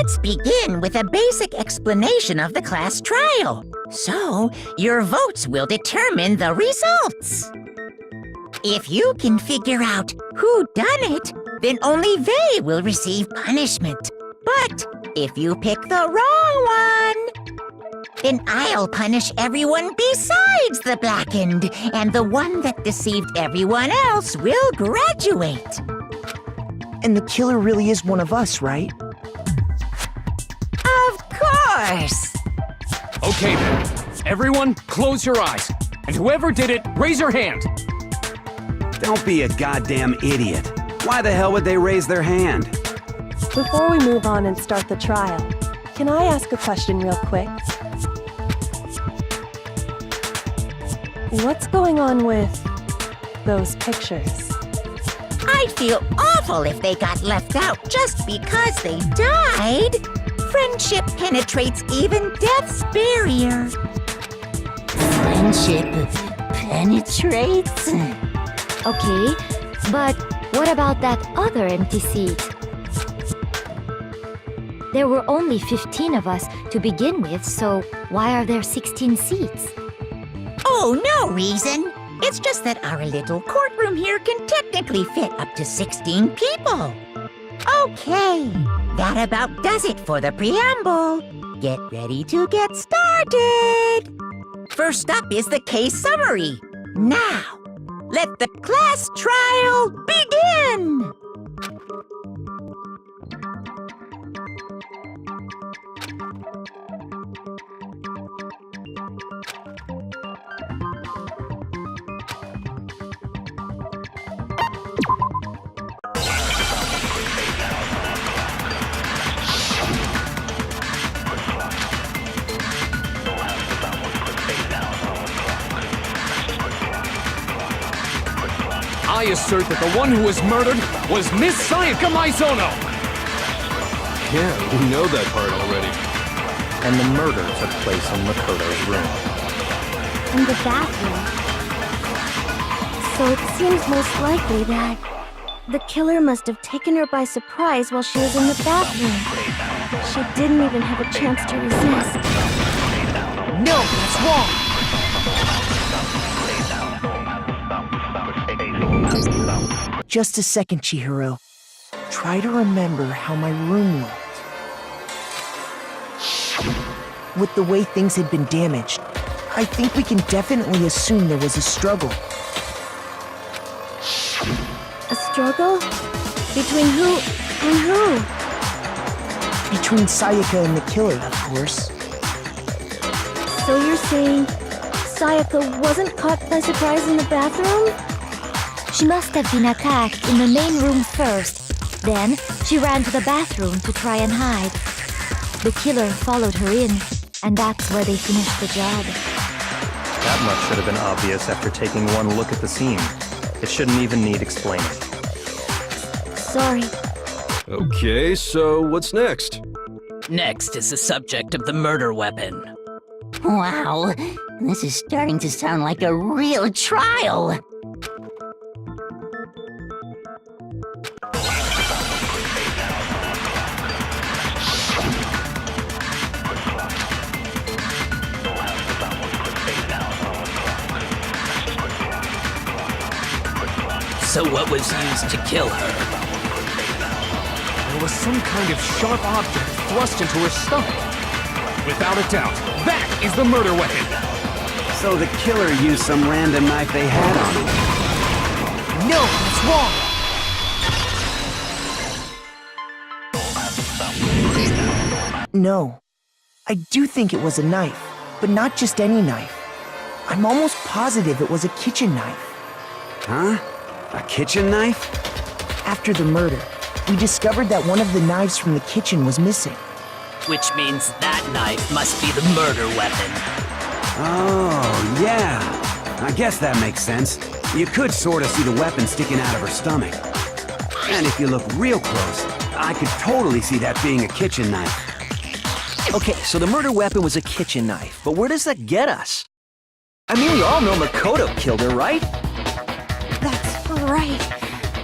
Let's begin with a basic explanation of the class trial. So, your votes will determine the results. If you can figure out who done it, then only they will receive punishment. But if you pick the wrong one, then I'll punish everyone besides the blackened, and the one that deceived everyone else will graduate. And the killer really is one of us, right? Of course! Okay then, everyone close your eyes, and whoever did it, raise your hand. Don't be a goddamn idiot. Why the hell would they raise their hand? Before we move on and start the trial, can I ask a question real quick? What's going on with those pictures? I'd feel awful if they got left out just because they died. Friendship penetrates even death's barrier. Friendship penetrates? Okay, but what about that other empty seat? There were only 15 of us to begin with, so why are there 16 seats? Oh, no reason. It's just that our little courtroom here can technically fit up to 16 people. Okay, that about does it for the preamble. Get ready to get started. First up is the case summary. Now, let the class trial begin! I assert that the one who was murdered was Miss Sayaka Maizono! Yeah, we know that part already. And the murder took place in Makoto's room. In the bathroom. So it seems most likely that the killer must have taken her by surprise while she was in the bathroom. She didn't even have a chance to resist. No, that's wrong! Just a second, Chihiro. Try to remember how my room looked. With the way things had been damaged, I think we can definitely assume there was a struggle. A struggle? Between who and who? Between Sayaka and the killer, of course. So you're saying Sayaka wasn't caught by surprise in the bathroom? She must have been attacked in the main room first. Then, she ran to the bathroom to try and hide. The killer followed her in, and that's where they finished the job. That much should have been obvious after taking one look at the scene. It shouldn't even need explaining. Sorry. Okay, so what's next? Next is the subject of the murder weapon. Wow, this is starting to sound like a real trial. So what was used to kill her? There was some kind of sharp object thrust into her stomach. Without a doubt, that is the murder weapon! So the killer used some random knife they had on him. No, that's wrong! No. I do think it was a knife, but not just any knife. I'm almost positive it was a kitchen knife. Huh? A kitchen knife? After the murder, we discovered that one of the knives from the kitchen was missing. Which means that knife must be the murder weapon. Oh, yeah. I guess that makes sense. You could sort of see the weapon sticking out of her stomach. And if you look real close, I could totally see that being a kitchen knife. Okay, so the murder weapon was a kitchen knife, but where does that get us? I mean, we all know Makoto killed her, right? That's right.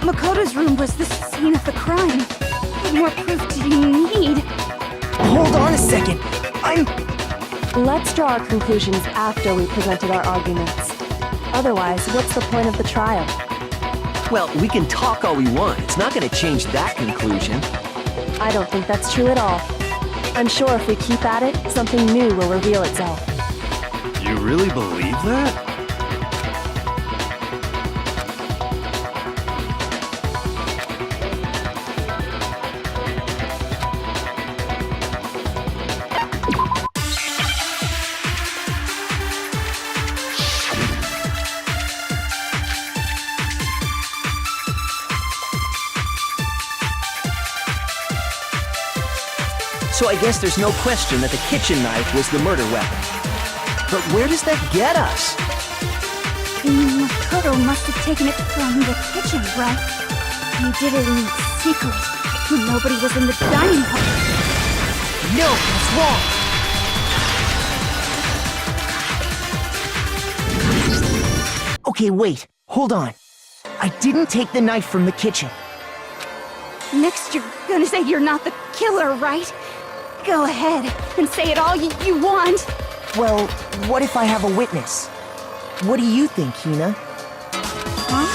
Makoto's room was the scene of the crime. What more proof do you need? hold on a second. Let's draw our conclusions after we presented our arguments. Otherwise, what's the point of the trial? Well, we can talk all we want. It's not gonna change that conclusion. I don't think that's true at all. I'm sure if we keep at it, something new will reveal itself. You really believe that? So I guess there's no question that the kitchen knife was the murder weapon. But where does that get us? Makoto must have taken it from the kitchen, right? He did it in secret, when nobody was in the dining hall. No, that's wrong. Okay, wait. Hold on. I didn't take the knife from the kitchen. Next, you're gonna say you're not the killer, right? Go ahead and say it all you want. Well, what if I have a witness? What do you think, Hina? Huh?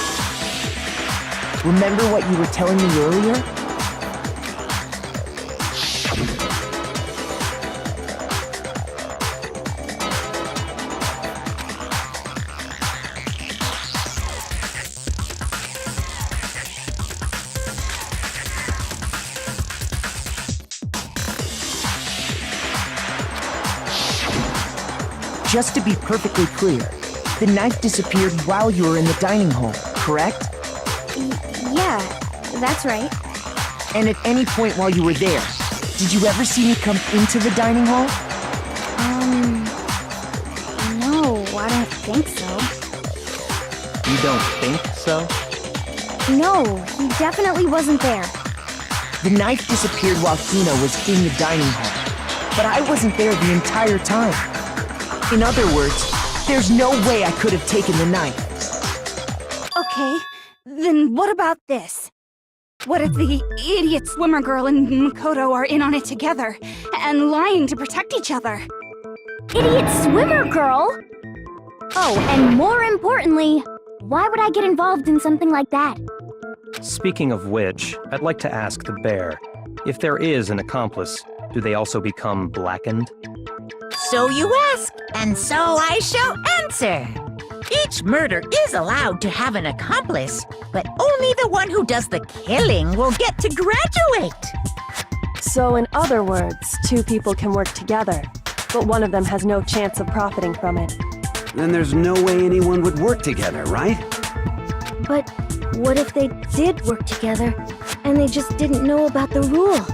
Remember what you were telling me earlier? Just to be perfectly clear, the knife disappeared while you were in the dining hall, correct? Yeah, that's right. And at any point while you were there, did you ever see me come into the dining hall? No, I don't think so. You don't think so? No, he definitely wasn't there. The knife disappeared while Hina was in the dining hall, but I wasn't there the entire time. In other words, there's no way I could have taken the knife. Okay, then what about this? What if the idiot swimmer girl and Makoto are in on it together, and lying to protect each other? Idiot swimmer girl! Oh, and more importantly, why would I get involved in something like that? Speaking of which, I'd like to ask the bear, if there is an accomplice, do they also become blackened? So you ask, and so I shall answer. Each murder is allowed to have an accomplice, but only the one who does the killing will get to graduate. So in other words, two people can work together, but one of them has no chance of profiting from it. Then there's no way anyone would work together, right? But what if they did work together, and they just didn't know about the rule?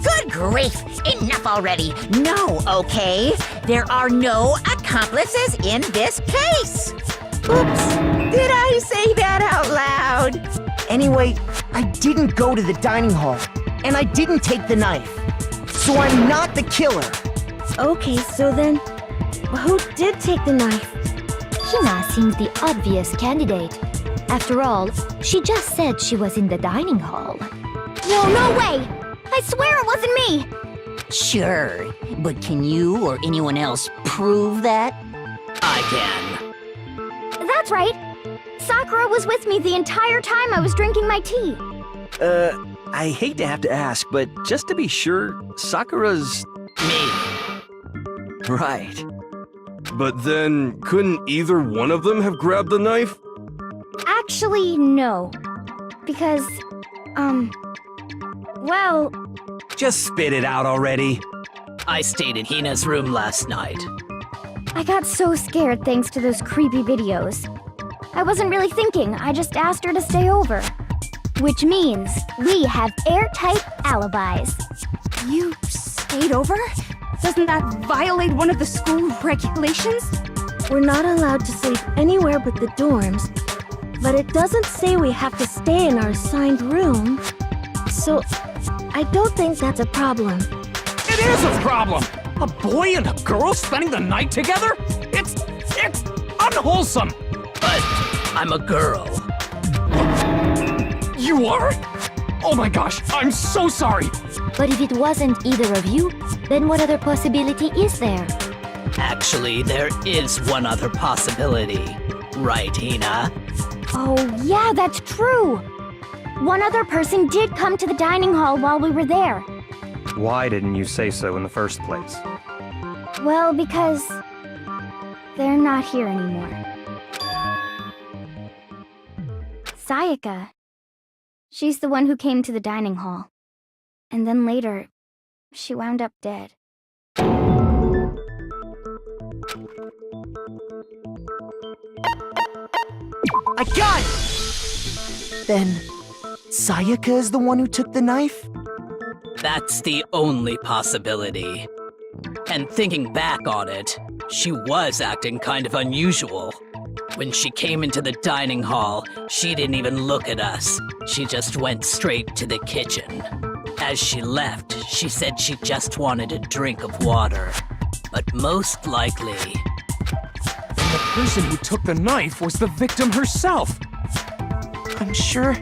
Good grief! Enough already! No, okay? There are no accomplices in this case! Oops! Did I say that out loud? Anyway, I didn't go to the dining hall, and I didn't take the knife. So I'm not the killer. Okay, so then, who did take the knife? Hina seems the obvious candidate. After all, she just said she was in the dining hall. No way! I swear it wasn't me! Sure, but can you or anyone else prove that? I can. That's right. Sakura was with me the entire time I was drinking my tea. I hate to have to ask, but just to be sure, Sakura's... Me. Right. But then, couldn't either one of them have grabbed the knife? Actually, no. Because, well... Just spit it out already. I stayed in Hina's room last night. I got so scared thanks to those creepy videos. I wasn't really thinking, I just asked her to stay over. Which means we have airtight alibis. You stayed over? Doesn't that violate one of the school regulations? We're not allowed to sleep anywhere but the dorms, but it doesn't say we have to stay in our assigned room. So, I don't think that's a problem. It is a problem! A boy and a girl spending the night together? It's unwholesome! But I'm a girl. You are? Oh my gosh, I'm so sorry! But if it wasn't either of you, then what other possibility is there? Actually, there is one other possibility. Right, Hina? Oh, yeah, that's true. One other person did come to the dining hall while we were there. Why didn't you say so in the first place? Well, because they're not here anymore. Sayaka. She's the one who came to the dining hall. And then later, she wound up dead. I got it! Then, Sayaka is the one who took the knife? That's the only possibility. And thinking back on it, she was acting kind of unusual. When she came into the dining hall, she didn't even look at us. She just went straight to the kitchen. As she left, she said she just wanted a drink of water. But most likely... And the person who took the knife was the victim herself! I'm sure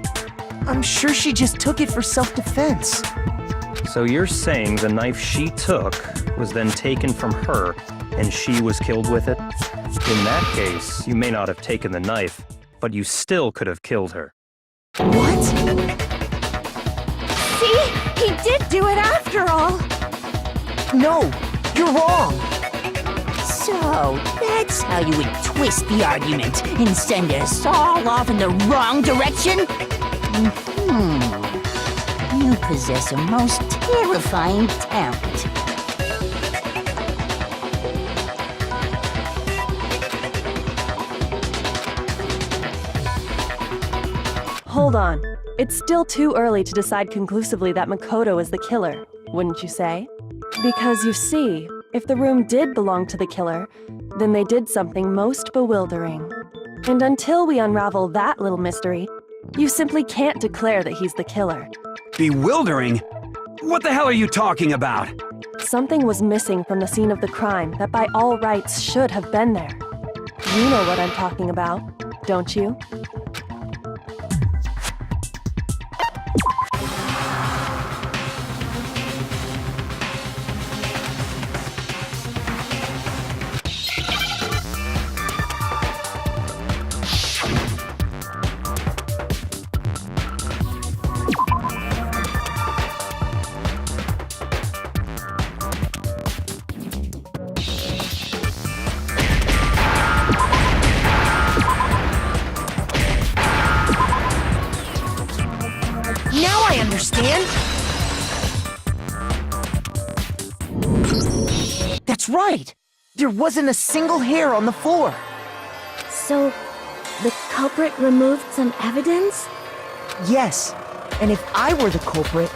she just took it for self-defense. So you're saying the knife she took was then taken from her, and she was killed with it? In that case, you may not have taken the knife, but you still could have killed her. What? See? He did do it after all! No, you're wrong. So, that's how you would twist the argument and send us all off in the wrong direction? You possess a most terrifying talent. Hold on. It's still too early to decide conclusively that Makoto is the killer, wouldn't you say? Because you see, if the room did belong to the killer, then they did something most bewildering. And until we unravel that little mystery, you simply can't declare that he's the killer. Bewildering? What the hell are you talking about? Something was missing from the scene of the crime that by all rights should have been there. You know what I'm talking about, don't you? Now I understand! That's right! There wasn't a single hair on the floor! So, the culprit removed some evidence? Yes, and if I were the culprit,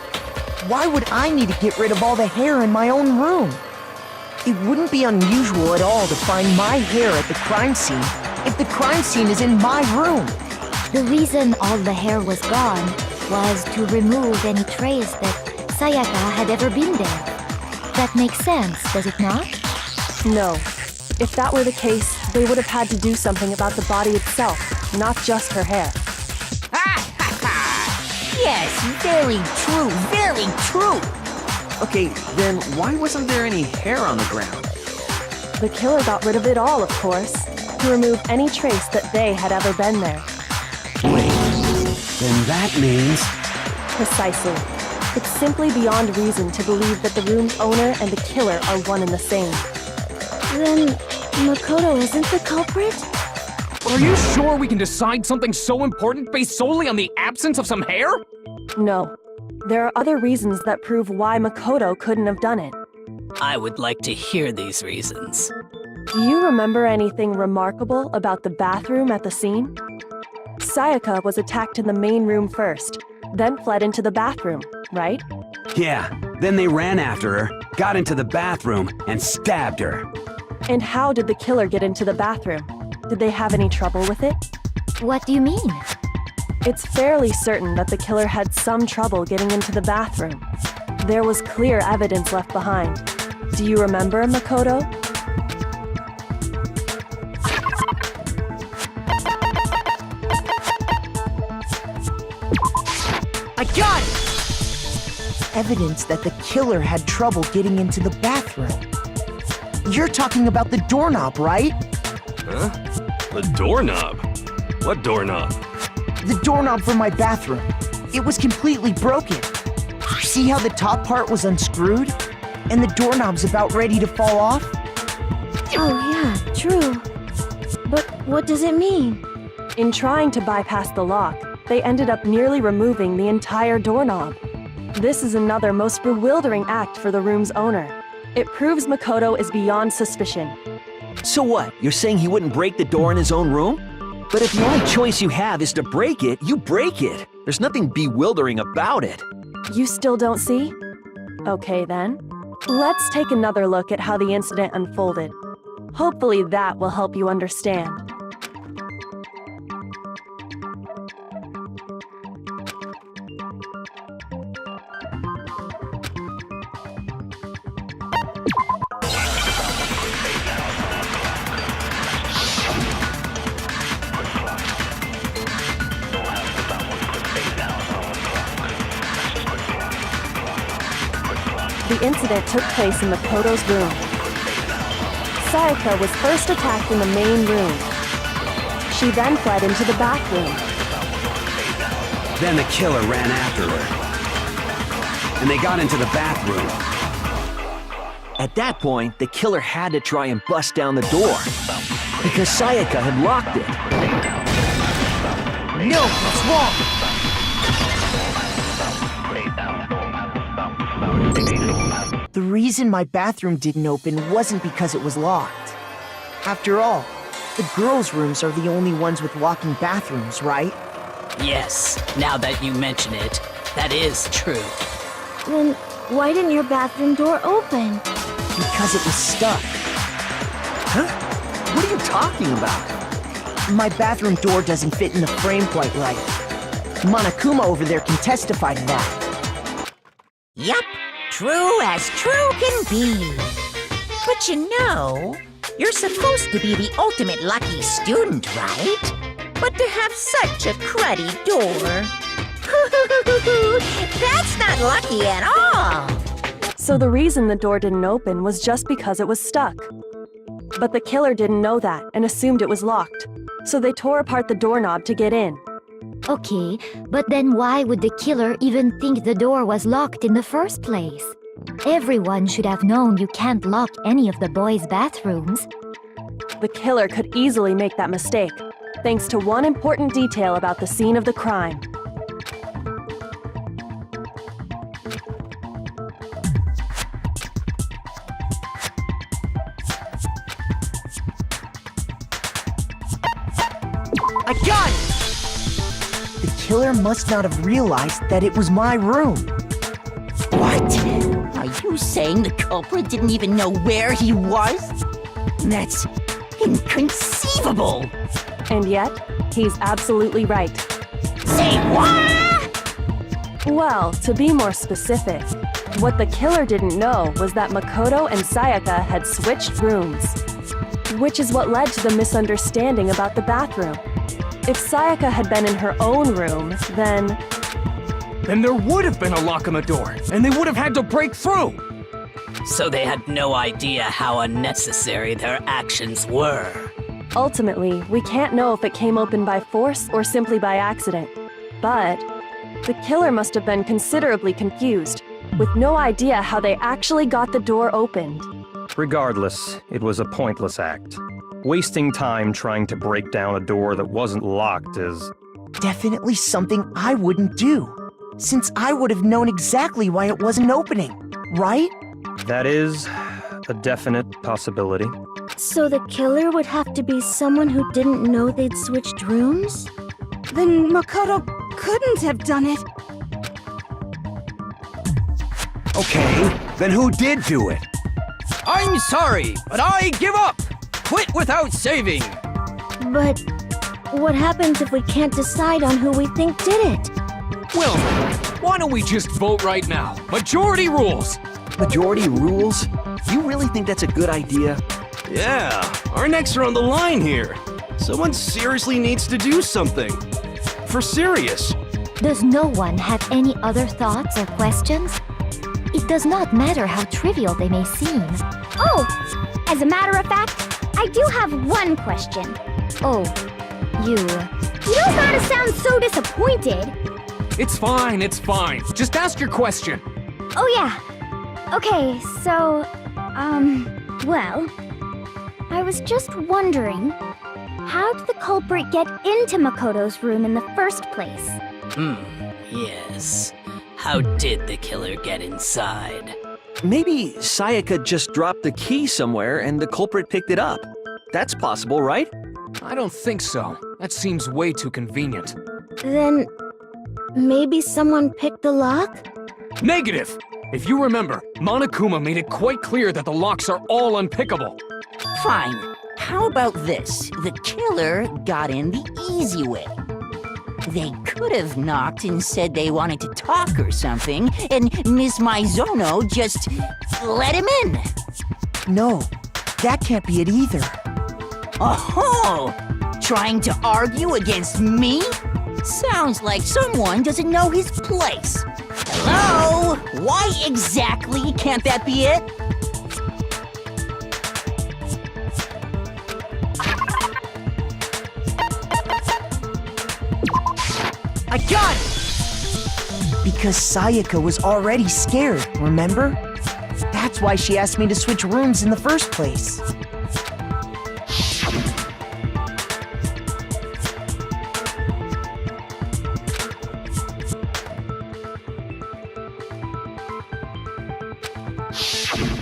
why would I need to get rid of all the hair in my own room? It wouldn't be unusual at all to find my hair at the crime scene if the crime scene is in my room. The reason all the hair was gone was to remove any trace that Sayaka had ever been there. That makes sense, does it not? No. If that were the case, they would have had to do something about the body itself, not just her hair. Yes, very true, very true. Okay, then why wasn't there any hair on the ground? The killer got rid of it all, of course, to remove any trace that they had ever been there. Wait, then that means... Precisely. It's simply beyond reason to believe that the room's owner and the killer are one and the same. Then, Makoto isn't the culprit? Are you sure we can decide something so important based solely on the absence of some hair? No. There are other reasons that prove why Makoto couldn't have done it. I would like to hear these reasons. Do you remember anything remarkable about the bathroom at the scene? Sayaka was attacked in the main room first, then fled into the bathroom, right? Yeah, then they ran after her, got into the bathroom, and stabbed her. And how did the killer get into the bathroom? Did they have any trouble with it? What do you mean? It's fairly certain that the killer had some trouble getting into the bathroom. There was clear evidence left behind. Do you remember, Makoto? I got it! Evidence that the killer had trouble getting into the bathroom. You're talking about the doorknob, right? Huh? The doorknob? What doorknob? The doorknob for my bathroom. It was completely broken. See how the top part was unscrewed? And the doorknob's about ready to fall off? Oh, yeah, true. But what does it mean? In trying to bypass the lock, they ended up nearly removing the entire doorknob. This is another most bewildering act for the room's owner. It proves Makoto is beyond suspicion. So what? You're saying he wouldn't break the door in his own room? But if the only choice you have is to break it, you break it. There's nothing bewildering about it. You still don't see? Okay then. Let's take another look at how the incident unfolded. Hopefully that will help you understand. The incident took place in Makoto's room. Sayaka was first attacked in the main room. She then fled into the bathroom. Then the killer ran after her. And they got into the bathroom. At that point, the killer had to try and bust down the door. Because Sayaka had locked it. No, that's wrong! The reason my bathroom didn't open wasn't because it was locked. After all, the girls' rooms are the only ones with walking bathrooms, right? Yes, now that you mention it, that is true. Then why didn't your bathroom door open? Because it was stuck. Huh? What are you talking about? My bathroom door doesn't fit in the frame quite right. Monokuma over there can testify to that. Yup, true as true can be. But you know, you're supposed to be the ultimate lucky student, right? But to have such a cruddy door. That's not lucky at all. So the reason the door didn't open was just because it was stuck. But the killer didn't know that and assumed it was locked. So they tore apart the doorknob to get in. Okay, but then why would the killer even think the door was locked in the first place? Everyone should have known you can't lock any of the boys' bathrooms. The killer could easily make that mistake, thanks to one important detail about the scene of the crime. I got it! The killer must not have realized that it was my room. What? Are you saying the culprit didn't even know where he was? That's inconceivable! And yet, he's absolutely right. Say what? Well, to be more specific, what the killer didn't know was that Makoto and Sayaka had switched rooms, which is what led to the misunderstanding about the bathroom. If Sayaka had been in her own room, then there would have been a lock on the door, and they would have had to break through. So they had no idea how unnecessary their actions were. ultimately, we can't know if it came open by force or simply by accident. But the killer must have been considerably confused, with no idea how they actually got the door opened. Regardless, it was a pointless act. Wasting time trying to break down a door that wasn't locked is... definitely something I wouldn't do, since I would have known exactly why it wasn't opening, right? That is a definite possibility. So the killer would have to be someone who didn't know they'd switched rooms? Then Makoto couldn't have done it. Okay, then who did do it? I'm sorry, but I give up! Quit without saving! But what happens if we can't decide on who we think did it? Well, why don't we just vote right now? Majority rules! Majority rules? You really think that's a good idea? Yeah, our necks are on the line here. Someone seriously needs to do something. For serious. Does no one have any other thoughts or questions? It does not matter how trivial they may seem. Oh, as a matter of fact, I do have one question. Oh, you... You don't gotta sound so disappointed. It's fine, it's fine. Just ask your question. Oh yeah. Okay, so, well, I was just wondering, how did the culprit get into Makoto's room in the first place? Yes. How did the killer get inside? Maybe Sayaka just dropped the key somewhere and the culprit picked it up. That's possible, right? I don't think so. That seems way too convenient. Then, maybe someone picked the lock? Negative! If you remember, Monokuma made it quite clear that the locks are all unpickable. Fine. How about this? The killer got in the easy way. They could have knocked and said they wanted to talk or something, and Miss Maizono just let him in. No, that can't be it either. Oh, trying to argue against me? Sounds like someone doesn't know his place. Hello? Why exactly can't that be it? I got it! Because Sayaka was already scared, remember? That's why she asked me to switch rooms in the first place.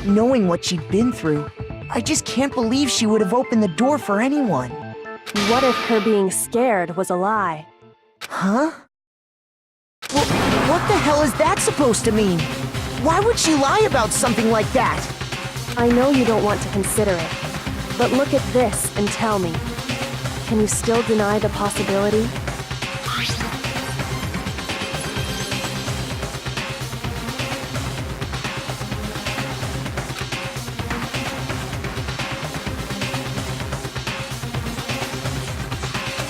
Knowing what she'd been through, I just can't believe she would have opened the door for anyone. What if her being scared was a lie? Huh? Well, what the hell is that supposed to mean? Why would she lie about something like that? I know you don't want to consider it, but look at this and tell me. Can you still deny the possibility?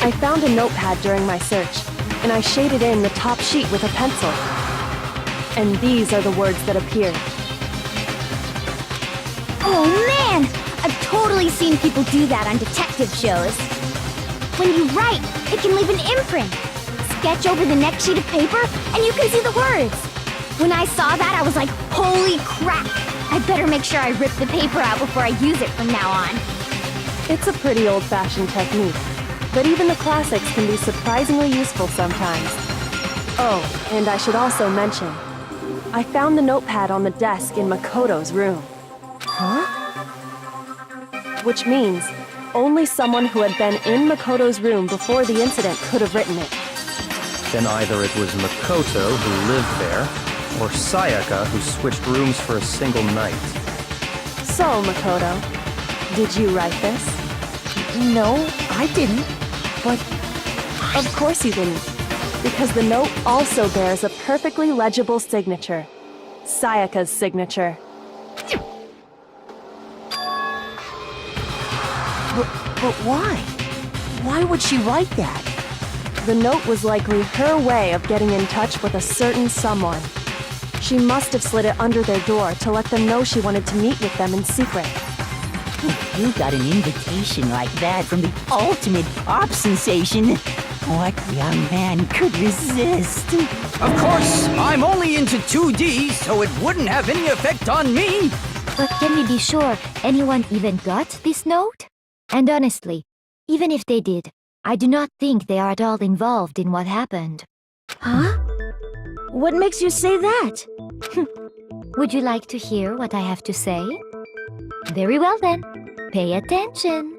I found a notepad during my search, and I shaded in the top sheet with a pencil. And these are the words that appeared. Oh man! I've totally seen people do that on detective shows. When you write, it can leave an imprint. Sketch over the next sheet of paper, and you can see the words. When I saw that, I was like, holy crap! I better make sure I rip the paper out before I use it from now on. It's a pretty old-fashioned technique, but even the classics can be surprisingly useful sometimes. Oh, and I should also mention, I found the notepad on the desk in Makoto's room. Huh? Which means only someone who had been in Makoto's room before the incident could have written it. Then either it was Makoto who lived there, or Sayaka who switched rooms for a single night. So, Makoto, did you write this? No, I didn't. But Of course you didn't, because the note also bears a perfectly legible signature. Sayaka's signature. But why? Why would she write that? The note was likely her way of getting in touch with a certain someone. She must have slid it under their door to let them know she wanted to meet with them in secret. If you got an invitation like that from the ultimate pop sensation, what young man could resist? Of course, I'm only into 2D, so it wouldn't have any effect on me. But can we be sure anyone even got this note? And honestly, even if they did, I do not think they are at all involved in what happened. Huh? What makes you say that? Would you like to hear what I have to say? Very well then, pay attention.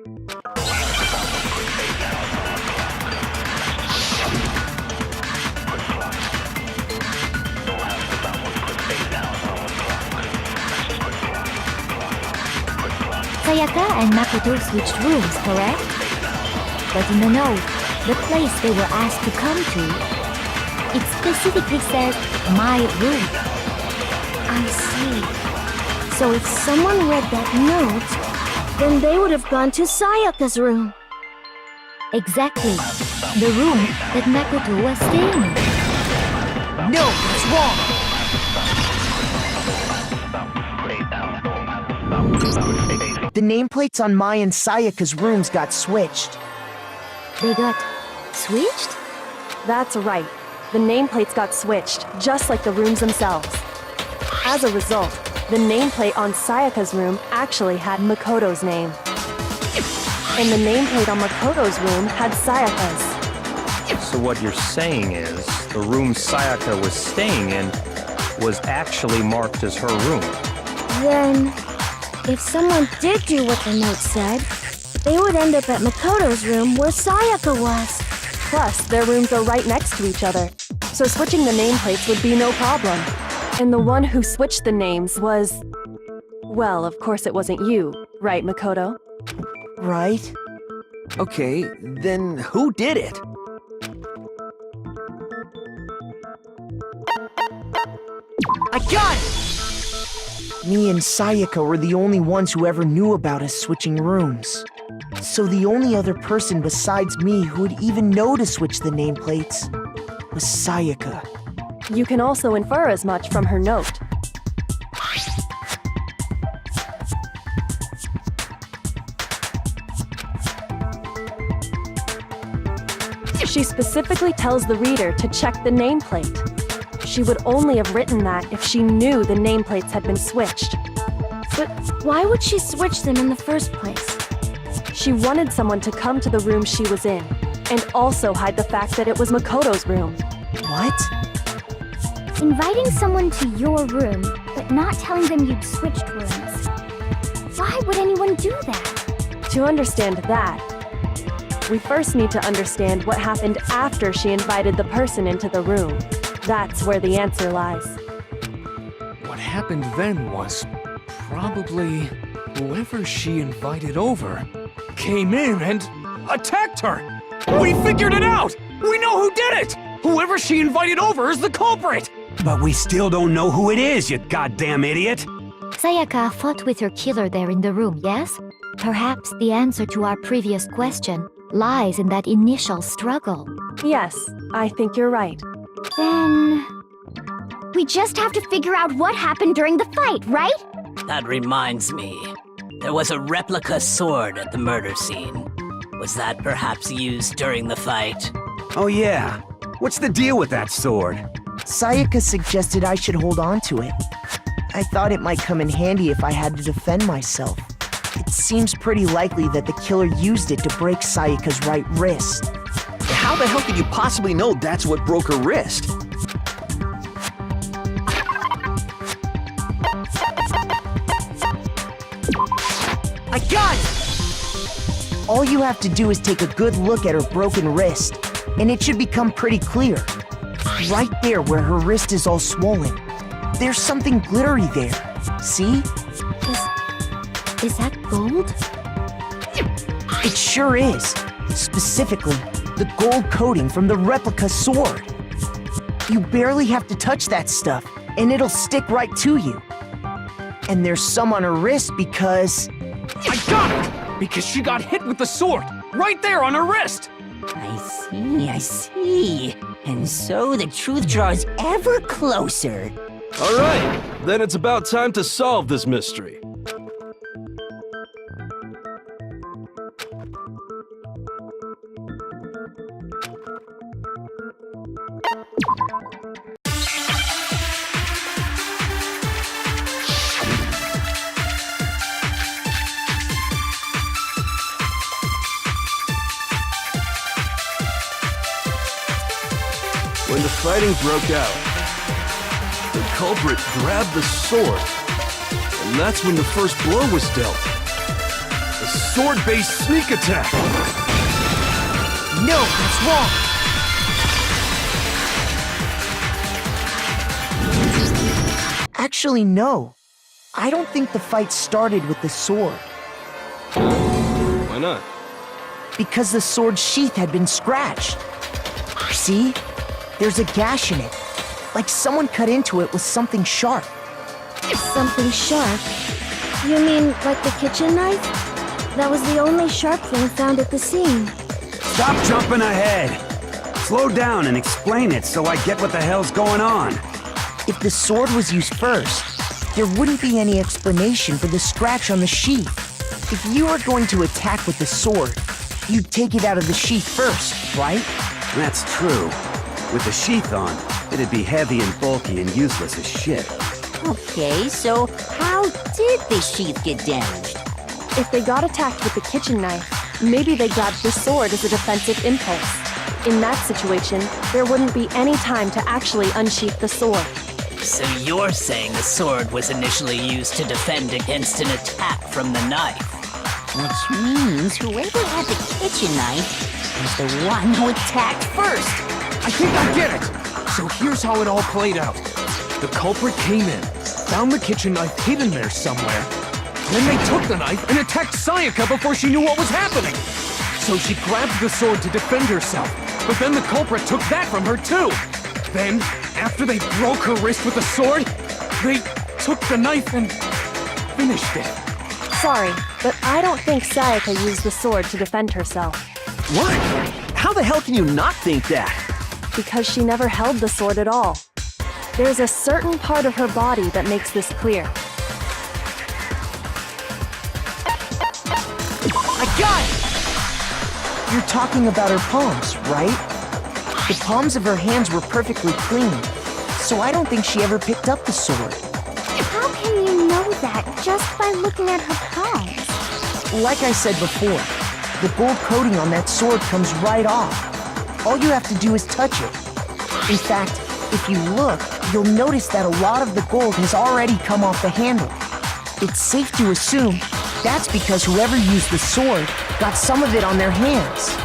Sayaka and Makoto switched rooms, correct? But in the note, the place they were asked to come to, it specifically says, my room. I see. So if someone read that note, then they would have gone to Sayaka's room. Exactly. The room that Makoto was staying in. No, it's wrong! The nameplates on Mai and Sayaka's rooms got switched. They got switched? That's right. The nameplates got switched, just like the rooms themselves. As a result, the nameplate on Sayaka's room actually had Makoto's name. And the nameplate on Makoto's room had Sayaka's. So what you're saying is, the room Sayaka was staying in was actually marked as her room. Then, if someone did do what the note said, they would end up at Makoto's room where Sayaka was. Plus, their rooms are right next to each other, so switching the nameplates would be no problem. And the one who switched the names was... Well, of course it wasn't you, right, Makoto? Right? Okay, then who did it? I got it! Me and Sayaka were the only ones who ever knew about us switching rooms. So the only other person besides me who would even know to switch the nameplates was Sayaka. You can also infer as much from her note. She specifically tells the reader to check the nameplate. She would only have written that if she knew the nameplates had been switched. But why would she switch them in the first place? She wanted someone to come to the room she was in, and also hide the fact that it was Makoto's room. What? Inviting someone to your room, but not telling them you'd switched rooms. Why would anyone do that? To understand that, we first need to understand what happened after she invited the person into the room. That's where the answer lies. What happened then was probably whoever she invited over came in and attacked her. We figured it out! We know who did it! Whoever she invited over is the culprit! But we still don't know who it is, you goddamn idiot! Sayaka fought with her killer there in the room, yes? Perhaps the answer to our previous question lies in that initial struggle. Yes, I think you're right. Then... we just have to figure out what happened during the fight, right? That reminds me. There was a replica sword at the murder scene. Was that perhaps used during the fight? Oh yeah. What's the deal with that sword? Sayaka suggested I should hold on to it. I thought it might come in handy if I had to defend myself. It seems pretty likely that the killer used it to break Sayaka's right wrist. How the hell could you possibly know that's what broke her wrist? I got it! All you have to do is take a good look at her broken wrist, and it should become pretty clear. Right there where her wrist is all swollen. There's something glittery there. See? Is that gold? It sure is. Specifically, the gold coating from the replica sword. You barely have to touch that stuff, and it'll stick right to you. And there's some on her wrist because... I got it! Because she got hit with the sword! Right there on her wrist! I see. And so the truth draws ever closer. All right, then it's about time to solve this mystery. When the fighting broke out, the culprit grabbed the sword, and that's when the first blow was dealt. A sword-based sneak attack! No, that's wrong! Actually, no. I don't think the fight started with the sword. Why not? Because the sword's sheath had been scratched. See? There's a gash in it. Like someone cut into it with something sharp. Something sharp? You mean like the kitchen knife? That was the only sharp thing found at the scene. Stop jumping ahead! Slow down and explain it so I get what the hell's going on. If the sword was used first, there wouldn't be any explanation for the scratch on the sheath. If you were going to attack with the sword, you'd take it out of the sheath first, right? That's true. With the sheath on, it'd be heavy and bulky and useless as shit. Okay, so how did the sheath get damaged? If they got attacked with the kitchen knife, maybe they grabbed the sword as a defensive impulse. In that situation, there wouldn't be any time to actually unsheath the sword. So you're saying the sword was initially used to defend against an attack from the knife? Which means whoever had the kitchen knife was the one who attacked first. I think I get it! So here's how it all played out. The culprit came in, found the kitchen knife hidden there somewhere. Then they took the knife and attacked Sayaka before she knew what was happening. So she grabbed the sword to defend herself, but then the culprit took that from her too. Then, after they broke her wrist with the sword, they took the knife and finished it. Sorry, but I don't think Sayaka used the sword to defend herself. What? How the hell can you not think that? Because she never held the sword at all. There's a certain part of her body that makes this clear. I got it! You're talking about her palms, right? The palms of her hands were perfectly clean, so I don't think she ever picked up the sword. How can you know that just by looking at her palms? Like I said before, the gold coating on that sword comes right off. All you have to do is touch it. In fact, if you look, you'll notice that a lot of the gold has already come off the handle. It's safe to assume that's because whoever used the sword got some of it on their hands.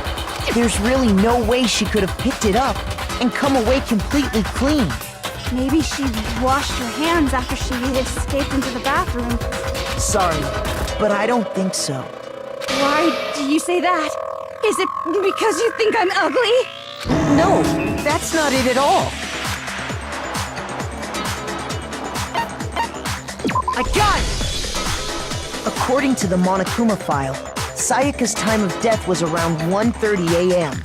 There's really no way she could have picked it up and come away completely clean. Maybe she washed her hands after she escaped into the bathroom. Sorry, but I don't think so. Why do you say that? Is it because you think I'm ugly? No, that's not it at all. I got it! According to the Monokuma file, Sayaka's time of death was around 1:30 a.m.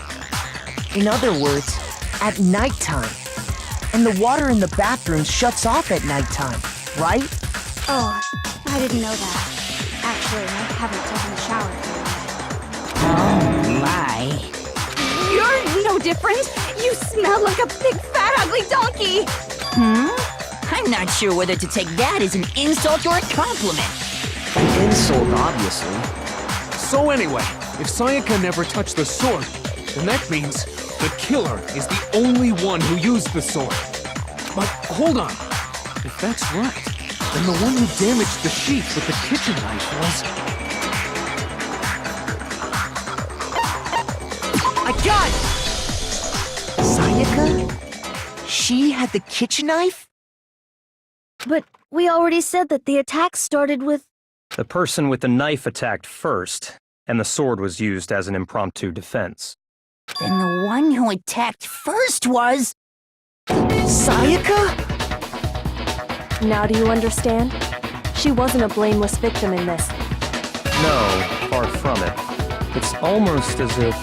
In other words, at nighttime. And the water in the bathroom shuts off at nighttime, right? Oh, I didn't know that. Actually, I haven't taken a shower yet. Oh my. You're no different! You smell like a big fat ugly donkey! I'm not sure whether to take that as an insult or a compliment. An insult, obviously. So anyway, if Sayaka never touched the sword, then that means the killer is the only one who used the sword. But hold on. If that's right, then the one who damaged the sheath with the kitchen knife was... I got it! Sayaka? She had the kitchen knife? But we already said that the attack started with... The person with the knife attacked first, and the sword was used as an impromptu defense. Then the one who attacked first was... Sayaka? Now do you understand? She wasn't a blameless victim in this. No, far from it. It's almost as if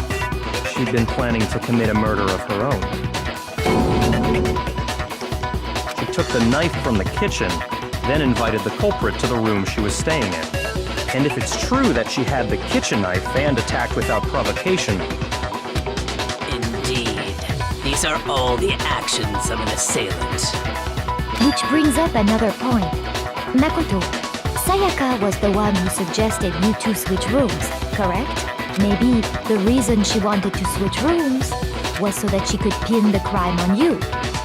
she'd been planning to commit a murder of her own. She took the knife from the kitchen, then invited the culprit to the room she was staying in. And if it's true that she had the kitchen knife and attacked without provocation... Indeed. These are all the actions of an assailant. Which brings up another point. Makoto, Sayaka was the one who suggested you two switch rooms, correct? Maybe the reason she wanted to switch rooms was so that she could pin the crime on you.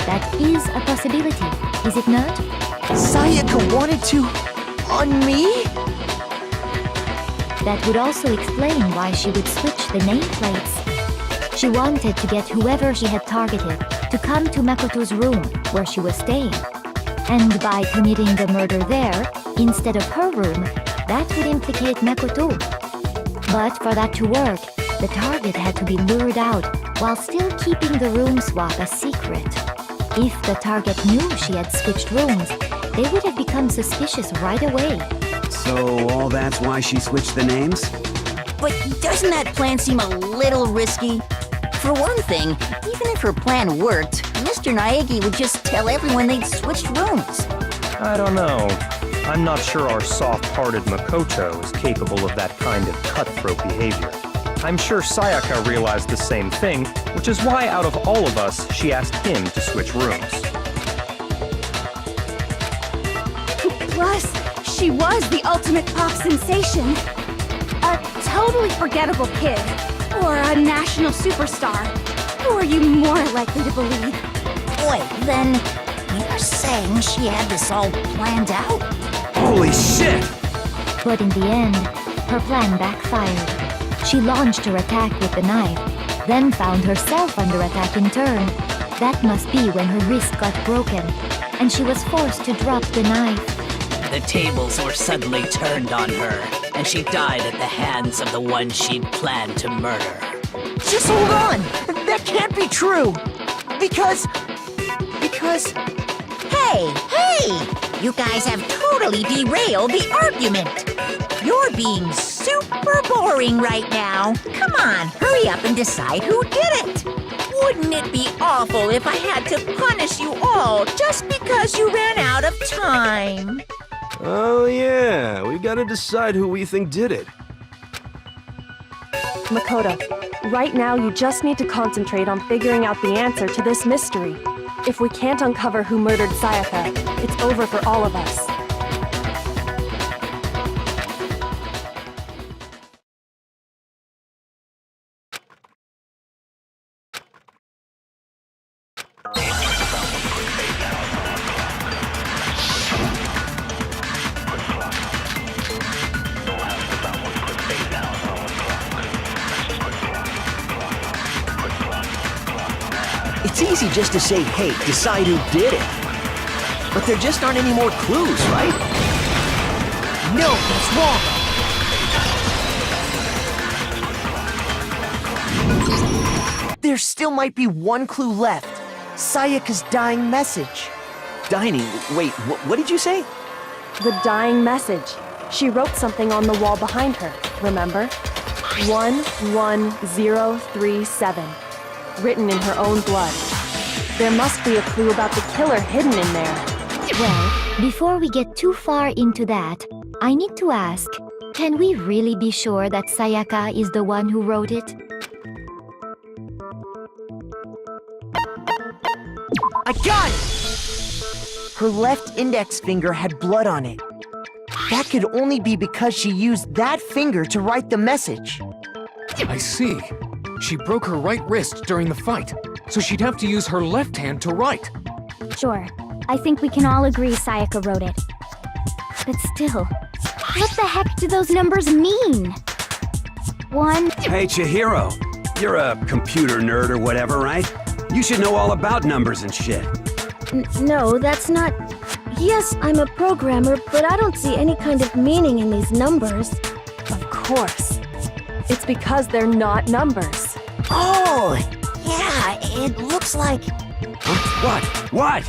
That is a possibility, is it not? Sayaka wanted to... on me? That would also explain why she would switch the nameplates. She wanted to get whoever she had targeted to come to Makoto's room where she was staying. And by committing the murder there, instead of her room, that would implicate Makoto. But for that to work, the target had to be lured out while still keeping the room swap a secret. If the target knew she had switched rooms, they would have become suspicious right away. So all that's why she switched the names? But doesn't that plan seem a little risky? For one thing, if Even if her plan worked, Mr. Naegi would just tell everyone they'd switched rooms. I don't know. I'm not sure our soft-hearted Makoto is capable of that kind of cutthroat behavior. I'm sure Sayaka realized the same thing, which is why out of all of us, she asked him to switch rooms. Plus, she was the ultimate pop sensation. A totally forgettable kid. Or a national superstar. Who are you more likely to believe? Wait, then you're saying she had this all planned out? Holy shit! But in the end, her plan backfired. She launched her attack with the knife, then found herself under attack in turn. That must be when her wrist got broken, and she was forced to drop the knife. The tables were suddenly turned on her, and she died at the hands of the one she'd planned to murder. Just hold on! That can't be true! Because... Hey! You guys have totally derailed the argument. You're being super boring right now. Come on, hurry up and decide who did it. Wouldn't it be awful if I had to punish you all just because you ran out of time? Oh yeah, we gotta decide who we think did it. Makoto, right now you just need to concentrate on figuring out the answer to this mystery. If we can't uncover who murdered Sayaka, it's over for all of us. It's easy just to say, hey, decide who did it. But there just aren't any more clues, right? no, that's wrong! There still might be one clue left. Sayaka's dying message. Dining, wait, what did you say? The dying message. She wrote something on the wall behind her, remember? 11037. Written in her own blood. There must be a clue about the killer hidden in there. Well, before we get too far into that, I need to ask, can we really be sure that Sayaka is the one who wrote it? I got it! Her left index finger had blood on it. That could only be because she used that finger to write the message. I see. She broke her right wrist during the fight, so she'd have to use her left hand to write. Sure. I think we can all agree Sayaka wrote it. But still, what the heck do those numbers mean? 1... Hey, Chihiro. You're a computer nerd or whatever, right? You should know all about numbers and shit. No, that's not... Yes, I'm a programmer, but I don't see any kind of meaning in these numbers. Of course. It's because they're not numbers. Oh, yeah, it looks like... What? What?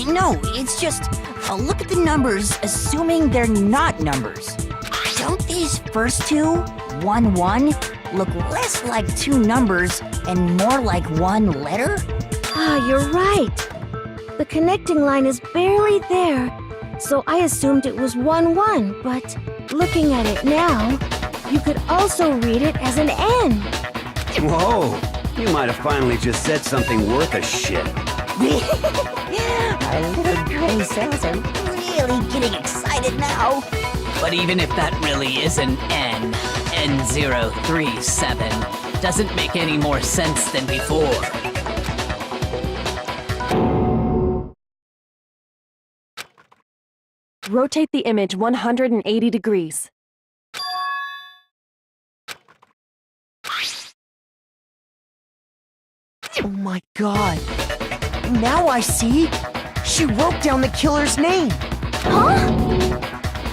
No, it's just, look at the numbers, assuming they're not numbers. Don't these first two, 1, 1, look less like two numbers and more like one letter? Ah, you're right. The connecting line is barely there, so I assumed it was 1, 1, but looking at it now, you could also read it as an N. Whoa, you might have finally just said something worth a shit. Our little gray cells are really getting excited now. But even if that really is an N, N037, doesn't make any more sense than before. Rotate the image 180 degrees. Oh my god. Now I see. She wrote down the killer's name. Huh?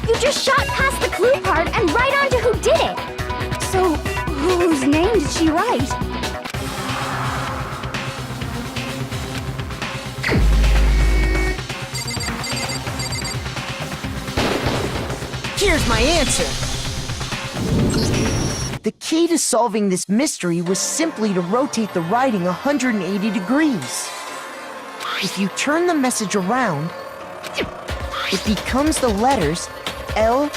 You just shot past the clue part and right on to who did it. So, whose name did she write? Here's my answer. The key to solving this mystery was simply to rotate the writing 180 degrees. If you turn the message around, it becomes the letters L-E-O-N.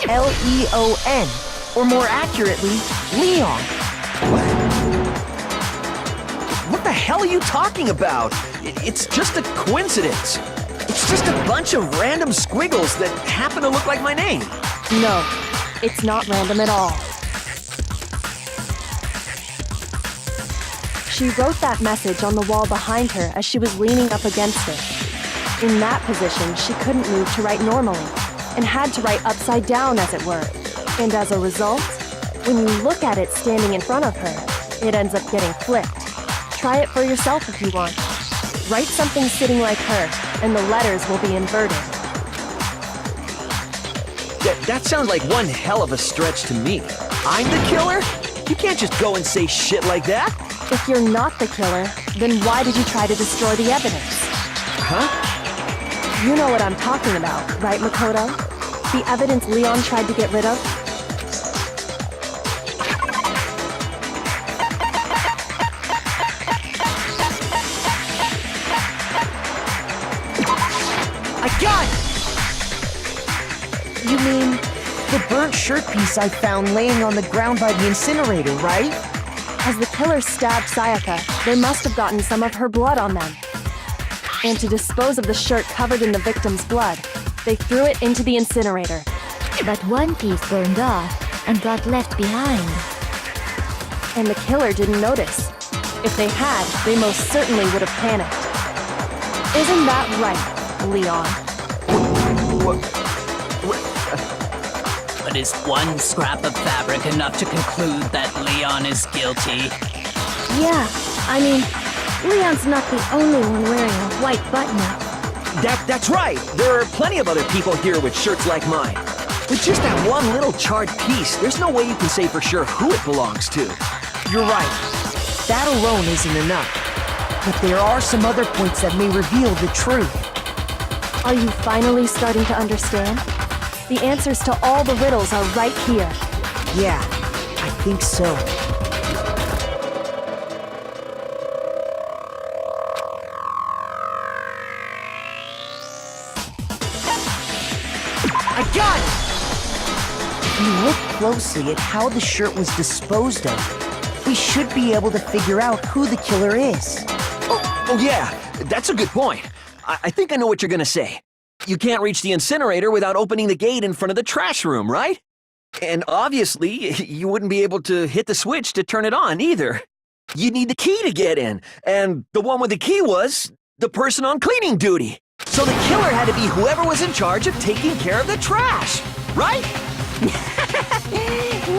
L-E-O-N, or more accurately, Leon. What the hell are you talking about? It's just a coincidence. It's just a bunch of random squiggles that happen to look like my name. No, it's not random at all. She wrote that message on the wall behind her as she was leaning up against it. In that position, she couldn't move to write normally, and had to write upside down, as it were. And as a result, when you look at it standing in front of her, it ends up getting flipped. Try it for yourself if you want. Write something sitting like her, and the letters will be inverted. That sounds like one hell of a stretch to me. I'm the killer? You can't just go and say shit like that. If you're not the killer, then why did you try to destroy the evidence? Huh? You know what I'm talking about, right, Makoto? The evidence Leon tried to get rid of? I got it! You mean the burnt shirt piece I found laying on the ground by the incinerator, right? As the killer stabbed Sayaka, they must have gotten some of her blood on them. And to dispose of the shirt covered in the victim's blood, they threw it into the incinerator. But one piece burned off and got left behind. And the killer didn't notice. If they had, they most certainly would have panicked. Isn't that right, Leon? But is one scrap of fabric enough to conclude that Leon is guilty? Yeah, I mean, Leon's not the only one wearing a white button-up. That's right. There are plenty of other people here with shirts like mine. With just that one little charred piece, there's no way you can say for sure who it belongs to. You're right. That alone isn't enough. But there are some other points that may reveal the truth. Are you finally starting to understand? The answers to all the riddles are right here. Yeah, I think so. I got it! If you look closely at how the shirt was disposed of, we should be able to figure out who the killer is. Oh yeah, that's a good point. I think I know what you're gonna say. You can't reach the incinerator without opening the gate in front of the trash room, right? And obviously, you wouldn't be able to hit the switch to turn it on either. You need the key to get in, and the one with the key was the person on cleaning duty. So the killer had to be whoever was in charge of taking care of the trash, right?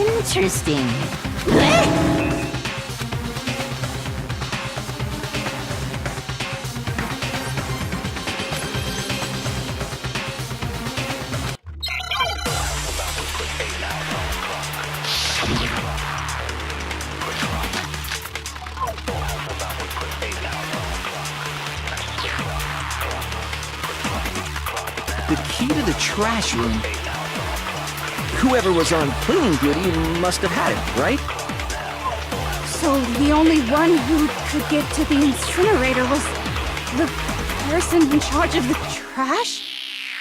Interesting. The key to the trash room. Whoever was on cleaning duty must have had it, right? So the only one who could get to the incinerator was the person in charge of the trash?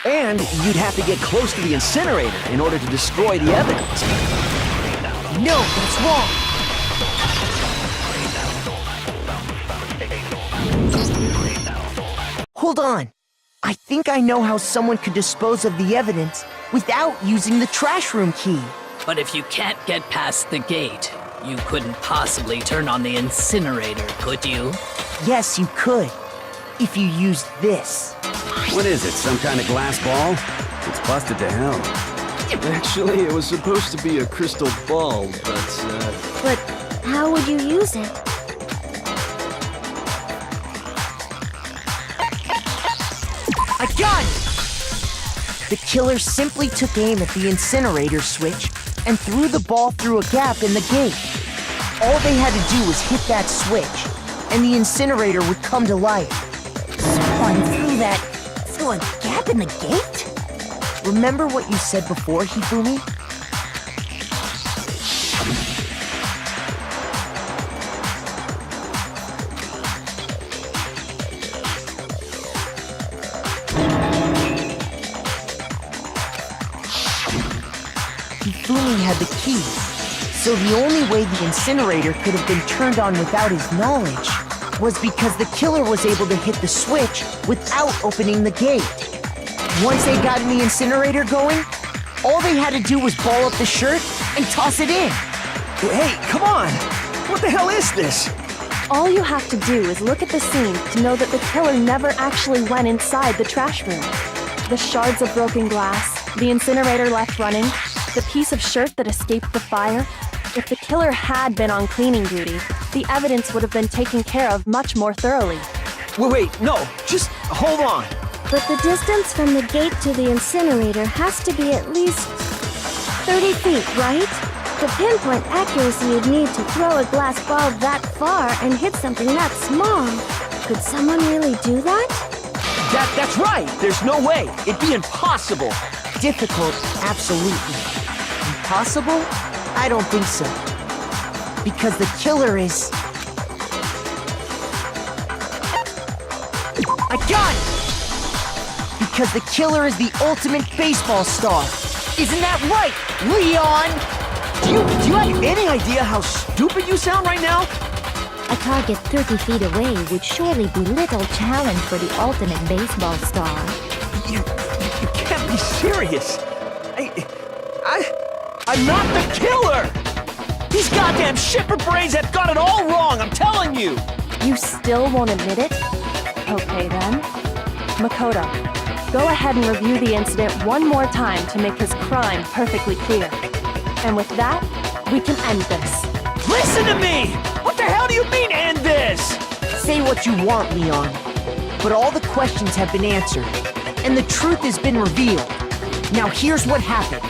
And you'd have to get close to the incinerator in order to destroy the evidence. No, that's wrong. Hold on. I think I know how someone could dispose of the evidence without using the trash room key. But if you can't get past the gate, you couldn't possibly turn on the incinerator, could you? Yes, you could. If you used this. What is it, some kind of glass ball? It's busted to hell. Actually, it was supposed to be a crystal ball, but, But how would you use it? I got it! The killer simply took aim at the incinerator switch and threw the ball through a gap in the gate. All they had to do was hit that switch, and the incinerator would come to life. Someone through a gap in the gate? Remember what you said before, Hifumi? Hifumi had the key. So the only way the incinerator could have been turned on without his knowledge was because the killer was able to hit the switch without opening the gate. Once they got the incinerator going, all they had to do was ball up the shirt and toss it in. Hey, come on! What the hell is this? All you have to do is look at the scene to know that the killer never actually went inside the trash room. The shards of broken glass, the incinerator left running, the piece of shirt that escaped the fire. If the killer had been on cleaning duty, the evidence would have been taken care of much more thoroughly. Wait, no, just hold on. But the distance from the gate to the incinerator has to be at least 30 feet, right? The pinpoint accuracy you'd need to throw a glass ball that far and hit something that small. Could someone really do that? That's right! There's no way! It'd be impossible! Difficult, absolutely. Impossible? I don't think so. Because the killer is... I got it! Because the killer is the ultimate baseball star. Isn't that right, Leon? Do you have any idea how stupid you sound right now? A target 30 feet away would surely be little challenge for the ultimate baseball star. You can't be serious. I'm not the killer! These goddamn shipper brains have got it all wrong, I'm telling you! You still won't admit it? Okay then. Makoto, go ahead and review the incident one more time to make his crime perfectly clear. And with that, we can end this. Listen to me! What the hell do you mean, end this? Say what you want, Leon. But all the questions have been answered, and the truth has been revealed. Now here's what happened.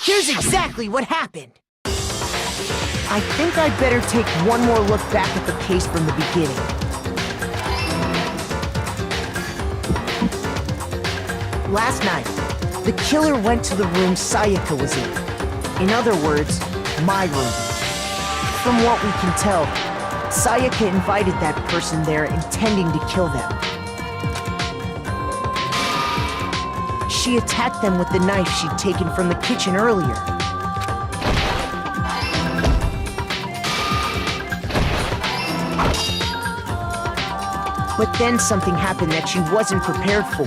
Here's exactly what happened. I think I'd better take one more look back at the case from the beginning. Last night, the killer went to the room Sayaka was in. In other words, my room. From what we can tell, Sayaka invited that person there intending to kill them. She attacked them with the knife she'd taken from the kitchen earlier. But then something happened that she wasn't prepared for.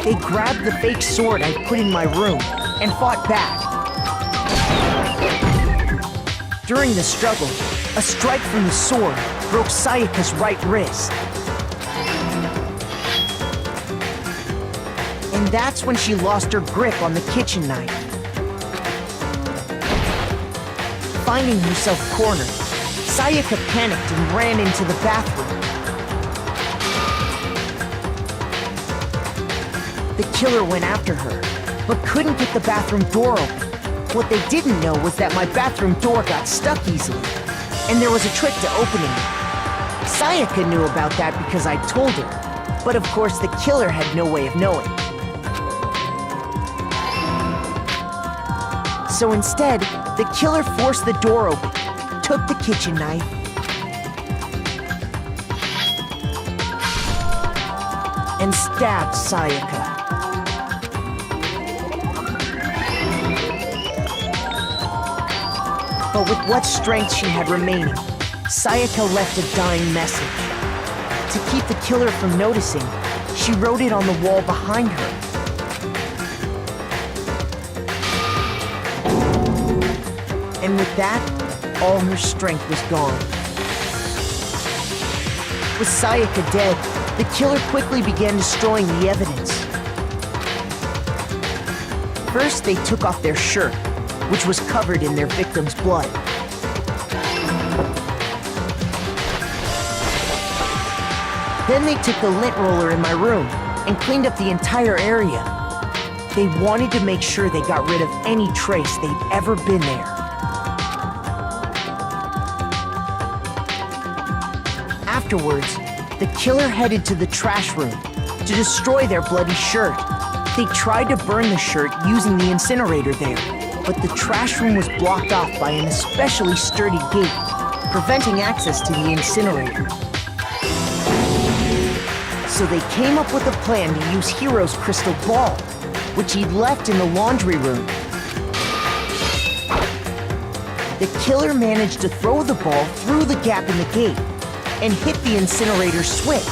They grabbed the fake sword I put in my room and fought back. During the struggle, a strike from the sword broke Sayaka's right wrist. And that's when she lost her grip on the kitchen knife. Finding herself cornered, Sayaka panicked and ran into the bathroom. The killer went after her, but couldn't get the bathroom door open. What they didn't know was that my bathroom door got stuck easily, and there was a trick to opening it. Sayaka knew about that because I told her, but of course the killer had no way of knowing. So instead, the killer forced the door open, took the kitchen knife, and stabbed Sayaka. But with what strength she had remaining, Sayaka left a dying message. To keep the killer from noticing, she wrote it on the wall behind her. And with that, all her strength was gone. With Sayaka dead, the killer quickly began destroying the evidence. First, they took off their shirt, which was covered in their victim's blood. Then they took the lint roller in my room and cleaned up the entire area. They wanted to make sure they got rid of any trace they'd ever been there. Afterwards, the killer headed to the trash room to destroy their bloody shirt. They tried to burn the shirt using the incinerator there, but the trash room was blocked off by an especially sturdy gate, preventing access to the incinerator. So they came up with a plan to use Hiro's crystal ball, which he'd left in the laundry room. The killer managed to throw the ball through the gap in the gate and hit the incinerator switch.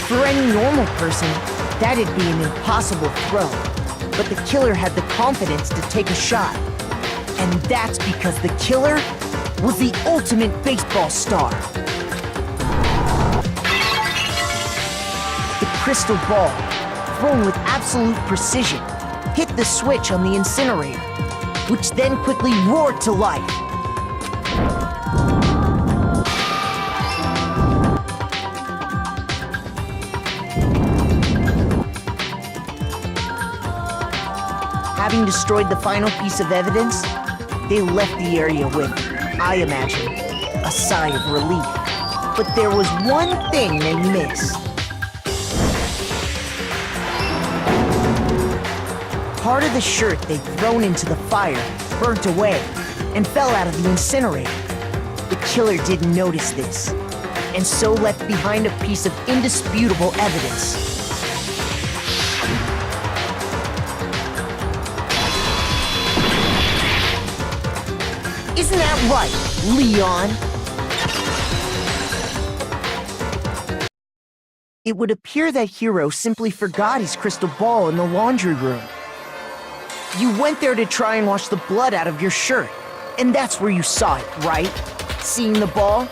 For any normal person, that'd be an impossible throw, but the killer had the confidence to take a shot. And that's because the killer was the ultimate baseball star. The crystal ball, thrown with absolute precision, hit the switch on the incinerator, which then quickly roared to life. Having destroyed the final piece of evidence, they left the area with, I imagine, a sigh of relief. But there was one thing they missed. Part of the shirt they'd thrown into the fire burnt away and fell out of the incinerator. The killer didn't notice this, and so left behind a piece of indisputable evidence. Isn't that right, Leon? It would appear that Hiro simply forgot his crystal ball in the laundry room. You went there to try and wash the blood out of your shirt, and that's where you saw it, right? Seeing the ball,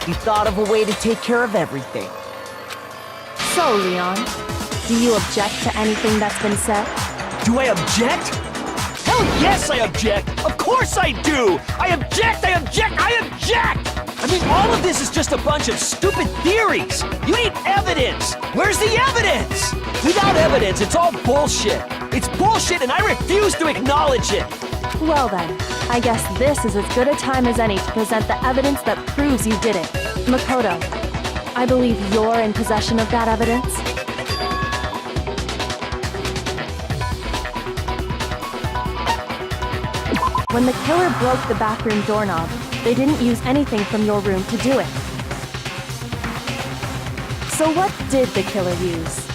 you thought of a way to take care of everything. So, Leon, do you object to anything that's been said? Do I object? Hell yes, I object! Of course I do! I object! I object! I object! I mean, all of this is just a bunch of stupid theories! You need evidence! Where's the evidence? Without evidence, it's all bullshit! It's bullshit and I refuse to acknowledge it! Well then, I guess this is as good a time as any to present the evidence that proves you did it. Makoto, I believe you're in possession of that evidence. When the killer broke the bathroom doorknob, they didn't use anything from your room to do it. So what did the killer use?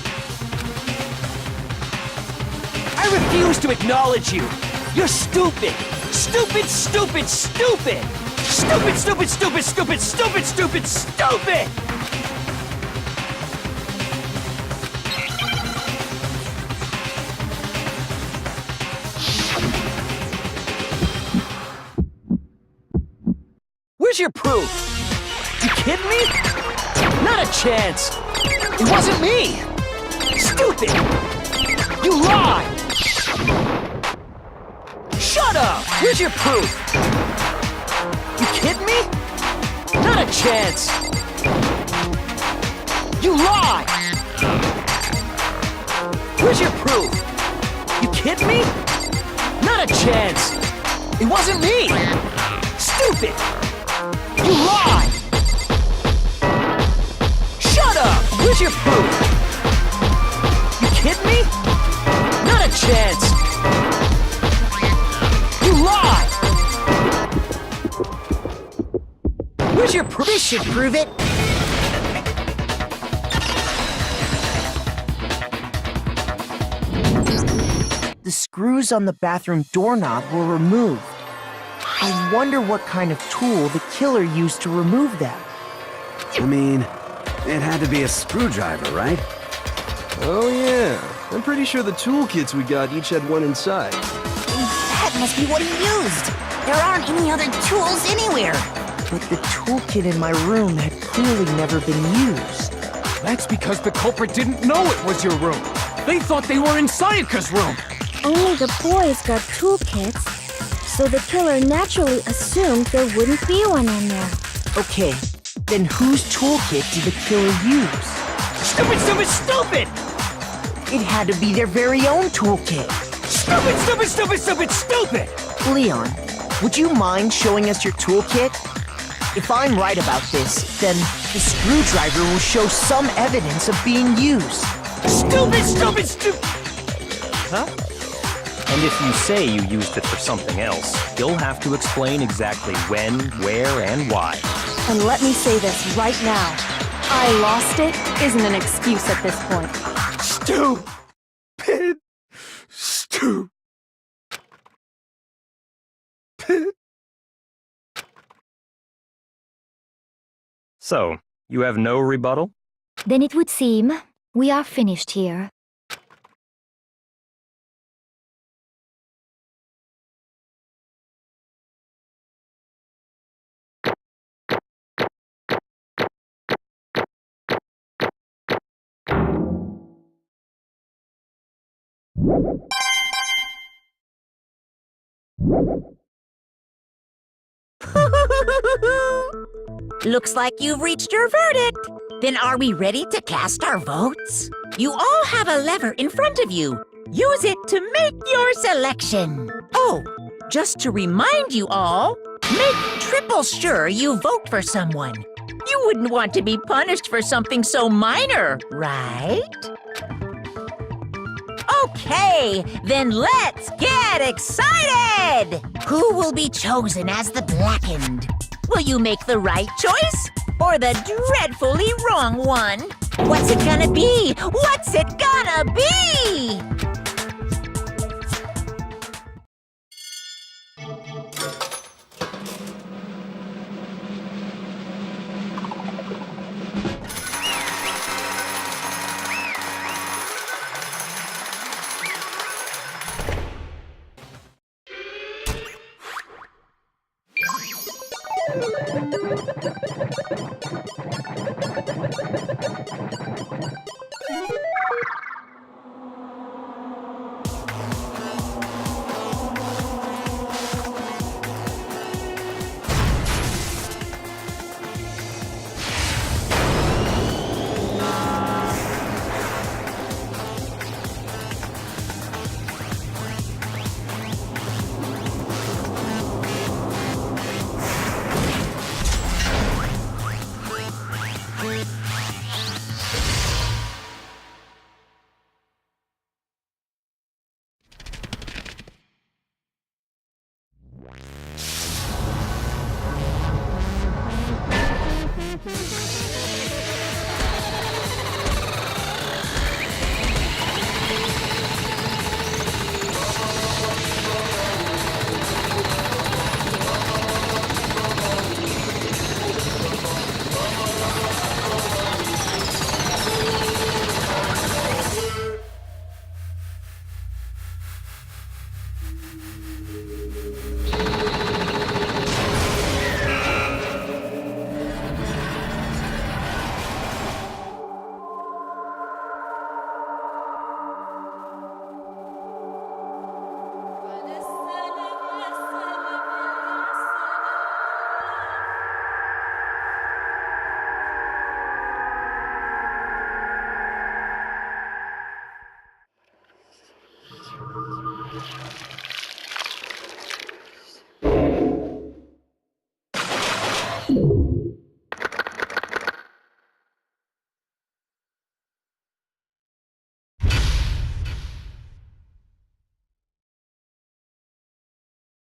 I refuse to acknowledge you! You're stupid! Stupid, stupid, stupid! Stupid, stupid, stupid, stupid, stupid, stupid, stupid! Where's your proof? You kidding me? Not a chance! It wasn't me! Stupid! You lied! Shut up! Where's your proof? You kidding me? Not a chance! You lied! Where's your proof? You kidding me? Not a chance! It wasn't me! Stupid! You lied! Shut up! Where's your proof? You kidding me? Not a chance! You lied! Where's your proof? This should prove it. The screws on the bathroom doorknob were removed. I wonder what kind of tool the killer used to remove them. I mean, it had to be a screwdriver, right? Oh yeah, I'm pretty sure the toolkits we got each had one inside. That must be what he used. There aren't any other tools anywhere. But the toolkit in my room had clearly never been used. That's because the culprit didn't know it was your room. They thought they were in Sayaka's room. Only the boys got toolkits, so the killer naturally assumed there wouldn't be one in there. Okay, then whose toolkit did the killer use? Stupid, stupid, stupid! It had to be their very own toolkit. Stupid, stupid, stupid, stupid, stupid! Leon, would you mind showing us your toolkit? If I'm right about this, then the screwdriver will show some evidence of being used. Stupid, stupid, stupid! Huh? And if you say you used it for something else, you'll have to explain exactly when, where, and why. And let me say this right now. I lost it isn't an excuse at this point. Stupid. Stupid. So, you have no rebuttal? Then it would seem we are finished here. Looks like you've reached your verdict. Then are we ready to cast our votes? You all have a lever in front of you. Use it to make your selection. Oh, just to remind you all, make triple sure you vote for someone. You wouldn't want to be punished for something so minor, right? Okay, then let's get excited! Who will be chosen as the blackened? Will you make the right choice or the dreadfully wrong one? What's it gonna be? What's it gonna be?